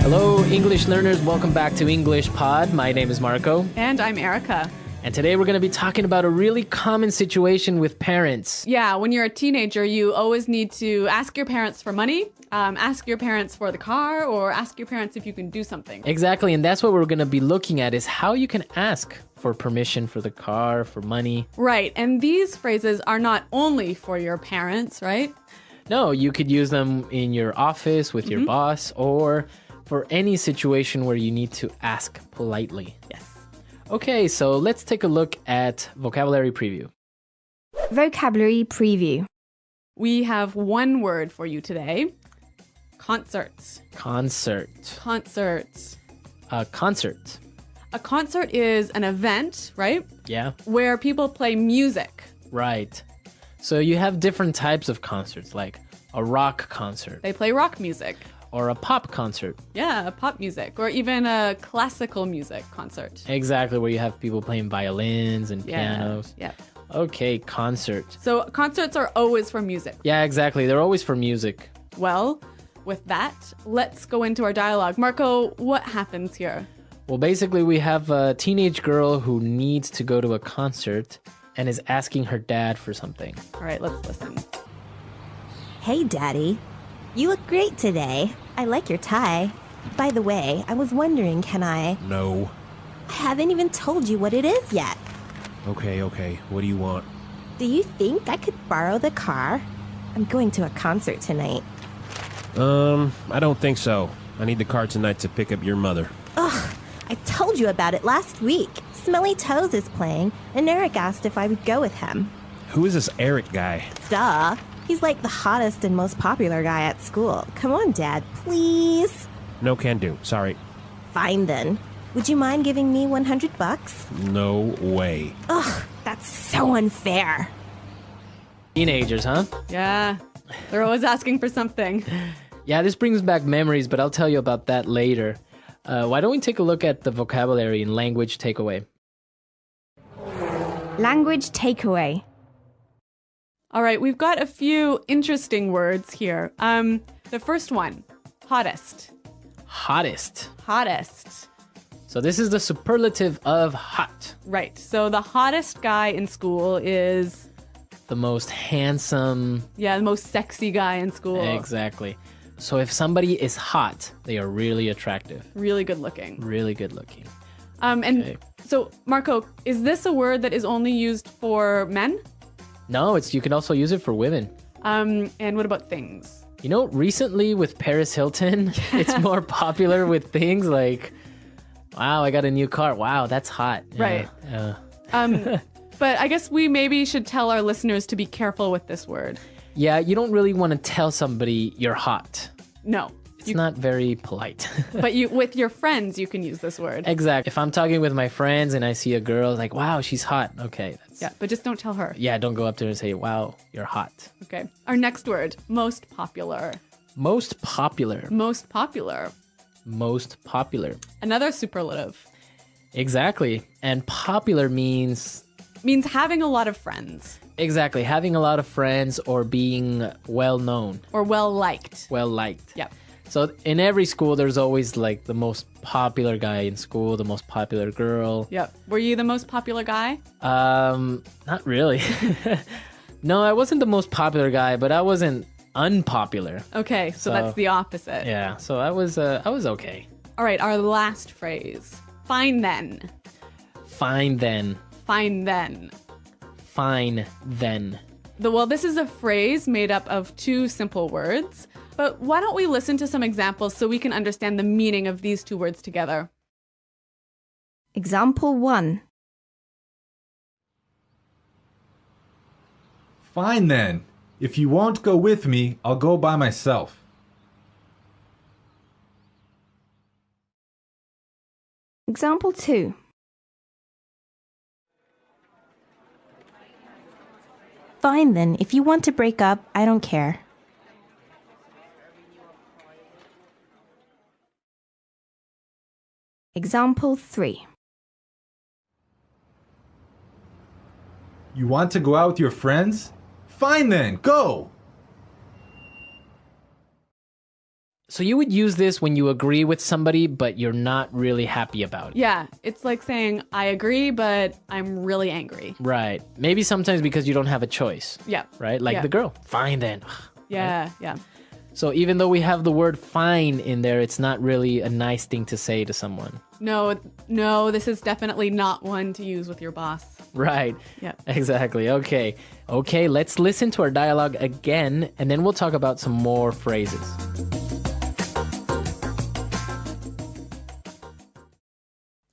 Hello, English learners. Welcome back to English Pod. My name is Marco. And I'm Erica. And today we're going to be talking about a really common situation with parents. Yeah, when you're a teenager, you always need to ask your parents for money, ask your parents for the car, or ask your parents if you can do something. Exactly, and that's what we're going to be looking at is how you can ask for permission for the car, for money. Right, and these phrases are not only for your parents, right? No, you could use them in your office with your boss or for any situation where you need to ask politely. Yes. Okay, so let's take a look at vocabulary preview. Vocabulary preview. We have one word for you today. Concerts. Concert. Concerts. Concert. A concert is an event, right? Yeah, Where people play music. right. So you have different types of concerts, like a rock concert They play rock music. or a pop concert. Yeah, pop music. Or even a classical music concert. Exactly, where you have people playing violins and pianos. Yeah. Okay, concert. So concerts are always for music. Yeah, exactly. They're always for music. Well, with that, let's go into our dialogue. Marco, what happens here? Well, basically, we have a teenage girl who needs to go to a concert and is asking her dad for something. All right, let's listen. Hey, Daddy. You look great today. I like your tie. By the way, I was wondering, can I... No. I haven't even told you what it is yet. Okay. What do you want? Do you think I could borrow the car? I'm going to a concert tonight. I don't think so. I need the car tonight to pick up your mother. Ugh, I told you about it last week. Smelly Toes is playing, and Eric asked if I would go with him. Who is this Eric guy? Duh. He's like the hottest and most popular guy at school. Come on, Dad, please. No can do. Sorry. Fine then. Would you mind giving me $100? No way. Ugh, that's so unfair. Teenagers, huh? Yeah, they're always asking for something. Yeah, this brings back memories, but I'll tell you about that later. Why don't we take a look at the vocabulary and language takeaway? Language takeaway. All right, we've got a few interesting words here. The first one, hottest. Hottest. Hottest. So this is the superlative of hot. Right, so the hottest guy in school is, The most handsome. the most sexy guy in school. Exactly. So if somebody is hot, they are really attractive, Really good looking. really good looking. And Okay. so, Marco, is this a word that is only used for men? No, you can also use it for women. And what about things? You know, recently with Paris Hilton, it's more popular with things like, wow, I got a new car. Wow, that's hot. Right. But I guess we maybe should tell our listeners to be careful with this word. Yeah, you don't really want to tell somebody you're hot. No. It's not very polite. But with your friends, you can use this word. Exactly. If I'm talking with my friends and I see a girl, like, wow, she's hot. Okay. Yeah, but just don't tell her. Yeah, don't go up to her and say, wow, you're hot. Okay. Our next word, most popular. Most popular. Most popular. Most popular. Another superlative. Exactly. And popular means... Means having a lot of friends. Exactly. Having a lot of friends or being well known. Or well liked. Well liked. Yeah. So in every school, there's always like the most popular guy in school, the most popular girl. Yep. Were you the most popular guy? Not really. No, I wasn't the most popular guy, but I wasn't unpopular. Okay, so that's the opposite. Yeah, so I was okay. All right, our last phrase. Fine then. Fine then. Fine then. Fine then. Well, this is a phrase made up of two simple words, but why don't we listen to some examples so we can understand the meaning of these two words together? Example 1. Fine then. If you won't go with me, I'll go by myself. Example 2. Fine then. If you want to break up, I don't care. Example 3. You want to go out with your friends? Fine then, go! So you would use this when you agree with somebody, but you're not really happy about it. Yeah, it's like saying, I agree, but I'm really angry. Right. Maybe sometimes because you don't have a choice. Yeah. Right? Like Yeah. the girl. Fine then. Yeah, yeah. So even though we have the word fine in there, it's not really a nice thing to say to someone. No, this is definitely not one to use with your boss. Right. Yeah. Exactly. Okay, let's listen to our dialogue again, and then we'll talk about some more phrases.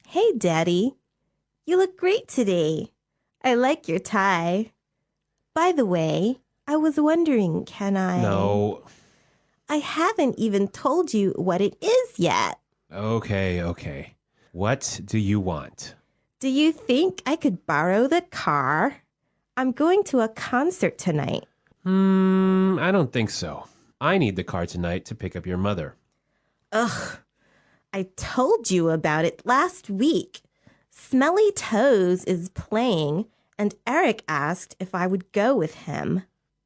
Hey, Daddy. You look great today. I like your tie. By the way, I was wondering, can I... No. I haven't even told you what it is yet. Okay. What do you want? Do you think I could borrow the car? I'm going to a concert tonight. I don't think so. I need the car tonight to pick up your mother. Ugh. I told you about it last week. Smelly Toes is playing, and Eric asked if I would go with him.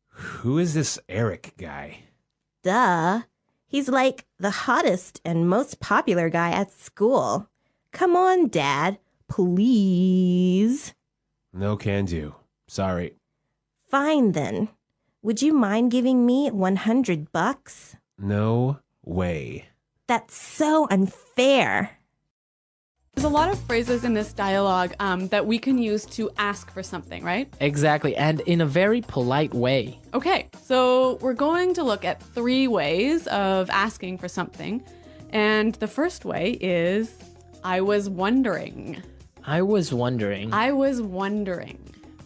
Who is this Eric guy? Duh. He's like the hottest and most popular guy at school. Come on, Dad. Please. No can do. Sorry. Fine then. Would you mind giving me $100? No way. That's so unfair. There's a lot of phrases in this dialogue that we can use to ask for something, right? Exactly, and in a very polite way. Okay, so we're going to look at 3 ways of asking for something. And the first way is, I was wondering. I was wondering. I was wondering.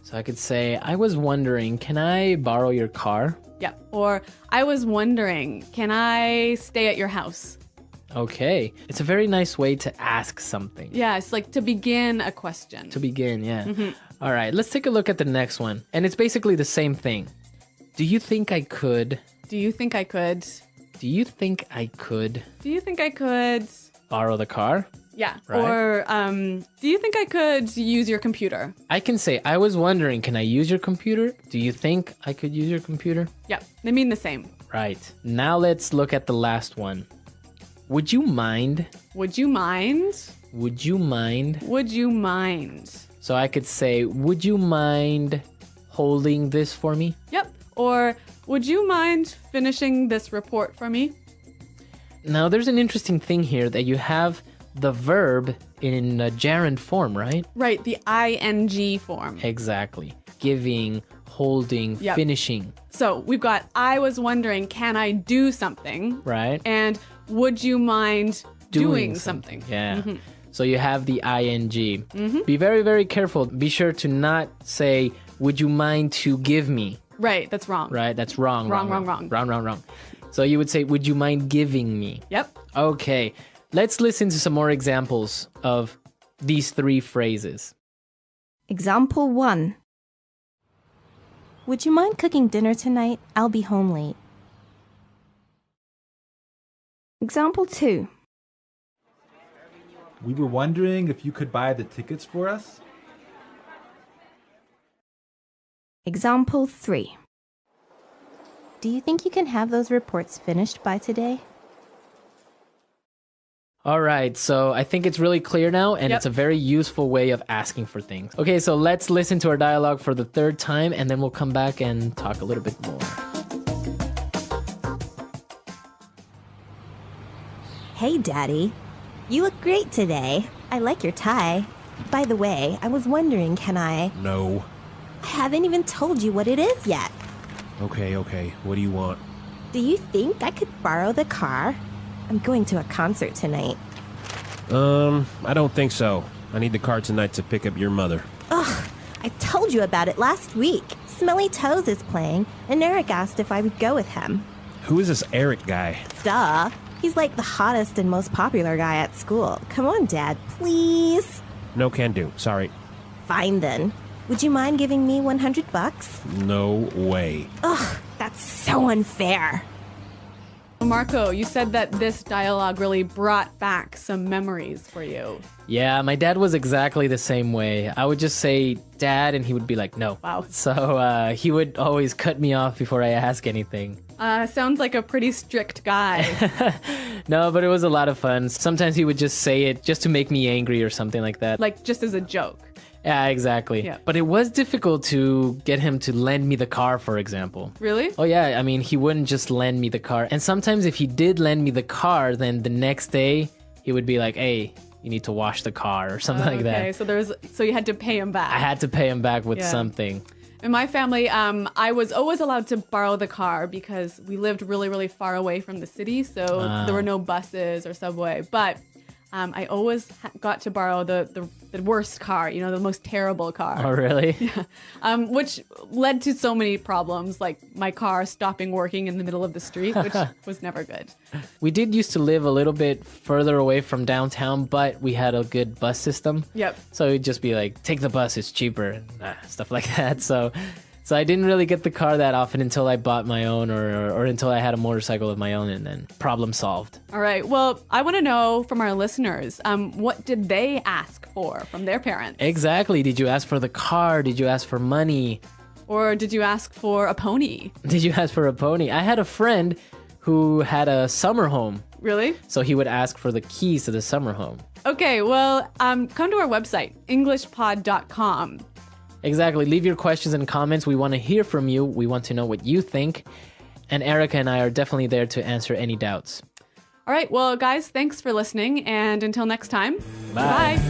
So I could say, I was wondering, can I borrow your car? Yeah. Or, I was wondering, can I stay at your house? Okay. It's a very nice way to ask something. Yeah, it's like to begin a question. To begin, yeah. All right, let's take a look at the next one. And it's basically the same thing. Do you think I could? Do you think I could? Do you think I could Do you think I could? borrow the car? Yeah. Right. Or, do you think I could use your computer? I can say, I was wondering, can I use your computer? Do you think I could use your computer? Yeah, they mean the same. Right. Now let's look at the last one. Would you mind? Would you mind? Would you mind? Would you mind? So I could say, would you mind holding this for me? Yep. Or, would you mind finishing this report for me? Now there's an interesting thing here that you have the verb in a gerund form, right? Right, the ing form. Exactly. Giving, holding, Yep. finishing, So we've got, I was wondering, can I do something? right? And would you mind doing something? Yeah. So you have the ing. Be very, very careful. Be sure to not say, would you mind to give me? Right, that's wrong. Right? That's wrong. Wrong. So you would say, would you mind giving me? Yep. Okay. Let's listen to some more examples of these 3 phrases. Example 1. Would you mind cooking dinner tonight? I'll be home late. Example 2. We were wondering if you could buy the tickets for us. Example 3. Do you think you can have those reports finished by today? All right, so I think it's really clear now, and Yep. it's a very useful way of asking for things. Okay, so let's listen to our dialogue for the 3rd time, and then we'll come back and talk a little bit more. Hey, Daddy. You look great today. I like your tie. By the way, I was wondering, can I... No. I haven't even told you what it is yet. Okay. What do you want? Do you think I could borrow the car? I'm going to a concert tonight. I don't think so. I need the car tonight to pick up your mother. Ugh, I told you about it last week. Smelly Toes is playing, and Eric asked if I would go with him. Who is this Eric guy? Duh. He's like the hottest and most popular guy at school. Come on, Dad, please. No can do. Sorry. Fine then. Would you mind giving me $100? No way. Ugh, that's so unfair. Marco, you said that this dialogue really brought back some memories for you. Yeah, my dad was exactly the same way. I would just say, Dad, and he would be like, no. Wow. So he would always cut me off before I ask anything. Sounds like a pretty strict guy. No, but it was a lot of fun. Sometimes he would just say it just to make me angry or something like that. Like just as a joke. Yeah, exactly. Yeah. But it was difficult to get him to lend me the car, for example. Really? Oh, yeah. I mean, he wouldn't just lend me the car. And sometimes if he did lend me the car, then the next day he would be like, hey, you need to wash the car or something like that. Okay, so you had to pay him back. I had to pay him back with Yeah. something. In my family, I was always allowed to borrow the car because we lived really, really far away from the city, so there were no buses or subway. But I always got to borrow the worst car, the most terrible car. Oh, really? Which led to so many problems, like my car stopping working in the middle of the street, which was never good. We did used to live a little bit further away from downtown, but we had a good bus system. Yep. So it'd just be like, take the bus, it's cheaper, and stuff like that. So I didn't really get the car that often until I bought my own or until I had a motorcycle of my own, and then problem solved. All right. Well, I want to know from our listeners, what did they ask for from their parents? Exactly. Did you ask for the car? Did you ask for money? Or did you ask for a pony? Did you ask for a pony? I had a friend who had a summer home. Really? So he would ask for the keys to the summer home. Okay. Well, come to our website, englishpod.com. Exactly. Leave your questions and comments. We want to hear from you. We want to know what you think. And Erica and I are definitely there to answer any doubts. All right. Well, guys, thanks for listening. And until next time, Bye. bye.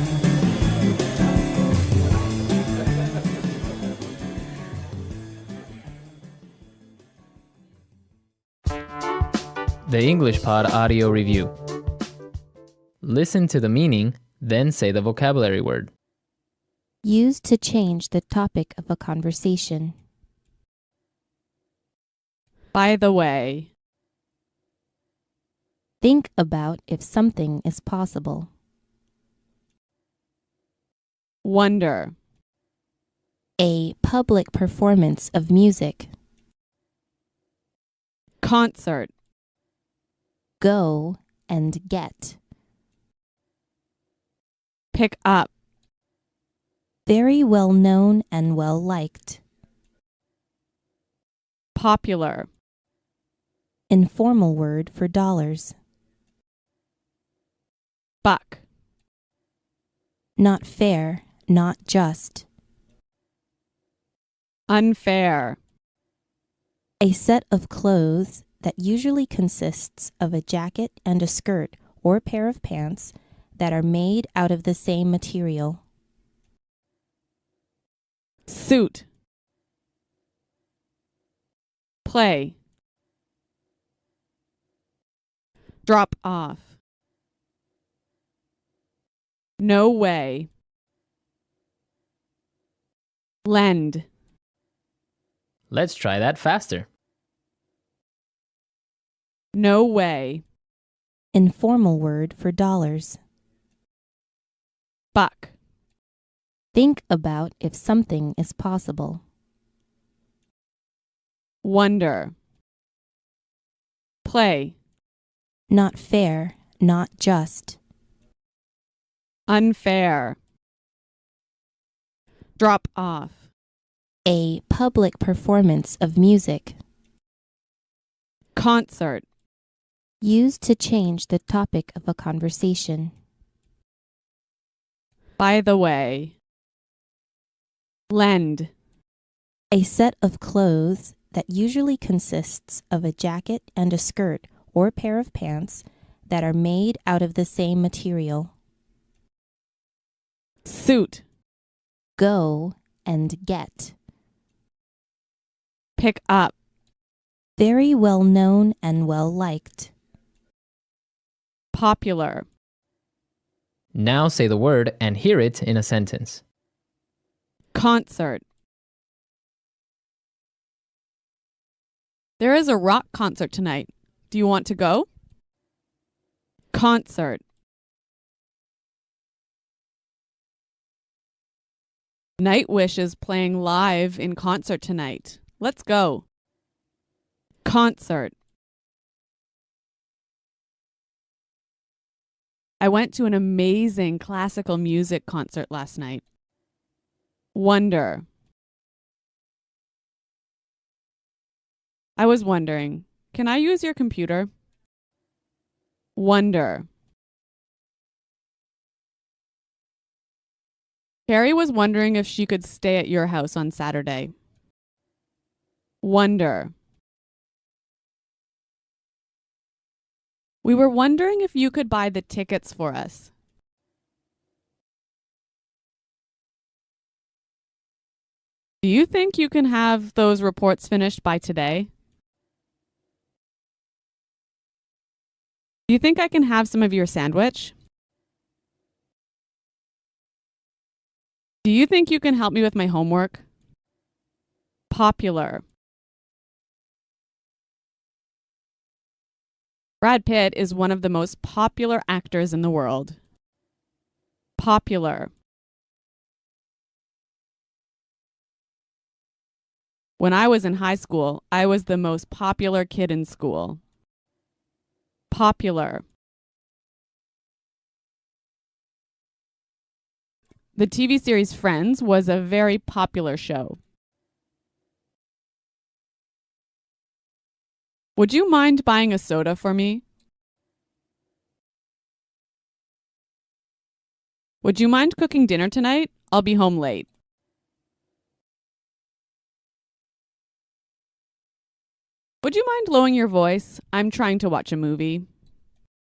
The English Pod Audio Review. Listen to the meaning, then say the vocabulary word. Used to change the topic of a conversation. By the way. Think about if something is possible. Wonder. A public performance of music. Concert. Go and get. Pick up. Very well known and well liked. Popular. Informal word for dollars. Buck. Not fair, not just. Unfair. A set of clothes that usually consists of a jacket and a skirt or pair of pants that are made out of the same material. Suit. Play. Drop off. No way. Lend. Let's try that faster. No way. Informal word for dollars. Buck. Think about if something is possible. Wonder. Play. Not fair, not just. Unfair. Drop off. A public performance of music. Concert. Used to change the topic of a conversation. By the way. Lend. A set of clothes that usually consists of a jacket and a skirt or pair of pants that are made out of the same material. Suit. Go and get. Pick up. Very well known and well liked. Popular. Now say the word and hear it in a sentence. Concert. There is a rock concert tonight. Do you want to go? Concert. Nightwish is playing live in concert tonight. Let's go. Concert. I went to an amazing classical music concert last night. Wonder. I was wondering, Can I use your computer? Wonder. Carrie was wondering if she could stay at your house on Saturday. Wonder. We were wondering if you could buy the tickets for us. Do you think you can have those reports finished by today? Do you think I can have some of your sandwich? Do you think you can help me with my homework? Popular. Brad Pitt is one of the most popular actors in the world. Popular. When I was in high school, I was the most popular kid in school. Popular. The TV series Friends was a very popular show. Would you mind buying a soda for me? Would you mind cooking dinner tonight? I'll be home late. Would you mind lowering your voice? I'm trying to watch a movie.